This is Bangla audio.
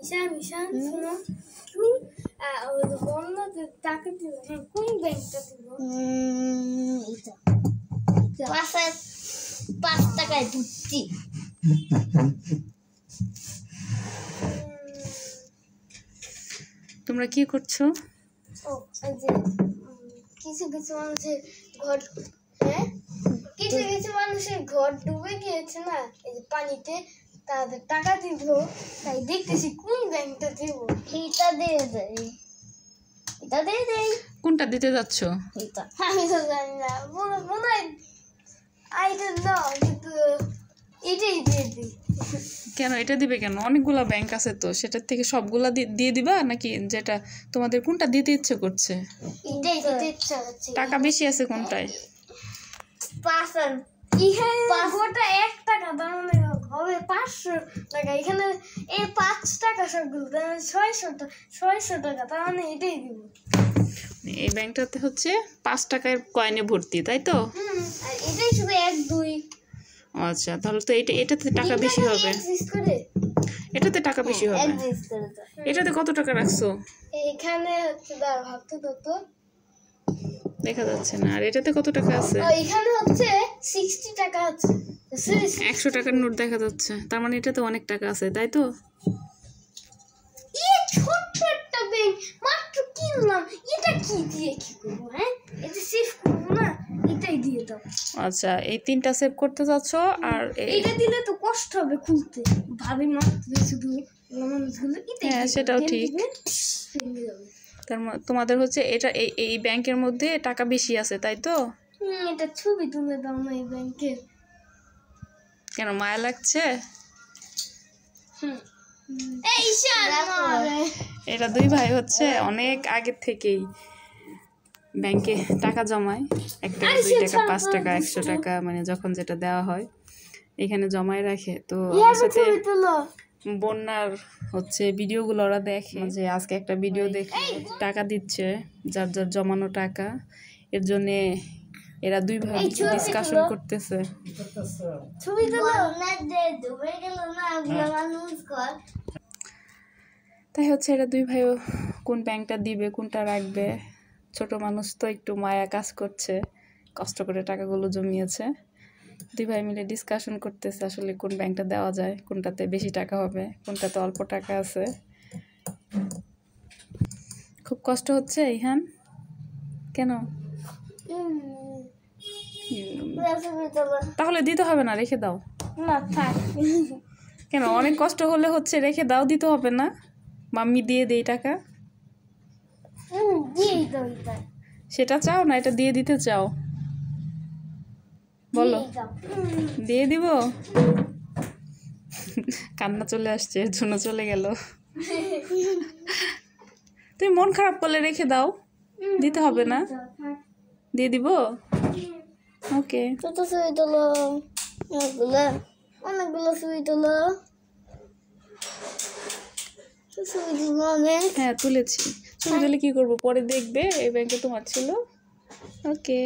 ঈশান শোনো তুই ওই বন্ধ টাকা দিব কোন ব্যাংকটা দিব এটা 5 টাকায় দিচ্ছি তোমরা কি করছো? ও এই যে কিছু কিছু মানুষের ঘর কিছু মানুষের ঘর ডুবে গিয়েছে না এই যে পানিতে তাদের টাকা দিব তাই দেখতেছি কোন ব্যাংকটা দিব এটা দিয়ে দেই কোনটা দিতে যাচ্ছ? এটা আমি তো জানি না মনে হয় আই ডোন্ট নো কিন্তু এটাই দিয়ে দিই। কেন এটা দিবে কেন? অনেকগুলা ব্যাংক আছে তো, সেটার থেকে সবগুলা দিয়ে দিবা নাকি যেটা তোমাদের কোনটা দিতে ইচ্ছে করছে? এটাই দিতে ইচ্ছা হচ্ছে। টাকা বেশি আছে কোনটায়? 5 এখানে 1 টাকা দাম হবে 500 টাকা এখানে এই 5 টাকা সবগুলো 600 টাকা তার মানে এটাই দিব। এই ব্যাংকটাতে হচ্ছে 5 টাকার কয়েনে ভর্তি, তাই তো? আর এটাই শুধু 1 2। আচ্ছা, তাহলে তো এটাতে টাকা বেশি হবে। এটাতে টাকা বেশি হবে। এটাতে কত টাকা রাখছো? এখানে হচ্ছে দাঁড়া ভাবতে তো দেখা যাচ্ছে না। আর এটাতে কত টাকা আছে? এখানে হচ্ছে 60 টাকা আছে। 100 টাকার নোট দেখা যাচ্ছে, তার মানে এটাতে অনেক টাকা আছে, তাই তো? এই ছোট্ট একটা ব্যাংক মাত্র কিনলাম, এটা কি দিয়ে কি করব? এটা সেভ করব না, এটাই দিয়ে দাও। আচ্ছা, এই 3টা সেভ করতে যাচ্ছ আর এটা দিলে তো কষ্ট হবে খুলতে, ভাবি মাত্র শুধু মানুষগুলো এটাই। হ্যাঁ, সেটাও ঠিক। তোমাদের হচ্ছে এটা এই ব্যাংকের মধ্যে টাকা বেশি আছে, তাই তো? এটা ছবি তুলে দাও না এই ব্যাংকের। কেন, মায়া লাগছে? এরা 2 ভাই হচ্ছে অনেক আগে থেকেই ব্যাংকে টাকা জমায়, 1 টাকা 2 টাকা 5 টাকা 100 টাকা, মানে যখন যেটা দেওয়া হয় এখানে জমায় রাখে। তো সাথে বন্যার হচ্ছে ভিডিওগুলো ওরা দেখে, যে আজকে একটা ভিডিও দেখে টাকা দিচ্ছে যার যার জমানো টাকা, এর জন্য এরা 2 ভাই ডিসকাশন করতেছে। তাই হচ্ছে এরা 2 ভাইও কোন ব্যাংকটা দিবে, কোনটা রাখবে। ছোট মানুষ তো একটু মায়া কাজ করছে, কষ্ট করে টাকাগুলো জমিয়েছে। 2 ভাই মিলে ডিসকাশন করতেছে আসলে কোন ব্যাংকটা দেওয়া যায়, কোনটাতে বেশি টাকা হবে, কোনটাতে অল্প টাকা আছে। খুব কষ্ট হচ্ছে ইহান, কেন? তাহলে দিতে হবে না, রেখে দাও না থাক। কেন? অনেক কষ্ট হলে হচ্ছে রেখে দাও, দিতে হবে না। মাম্মি দিয়ে দেই টাকা, সেটা চাও না, এটা দিয়ে দিতে চাও? বলো, দিয়ে দিব? কান্না চলে আসছে, এর জন্য চলে গেল। তুমি মন খারাপ করলে রেখে দাও, দিতে হবে না। দিয়ে দিব? ওকে। অনেকগুলো ছবি তোলো। হ্যাঁ, তুলেছি। ছবি তুলে কি করবো? পরে দেখবে এই ব্যাংকে তোমার ছিল। ওকে।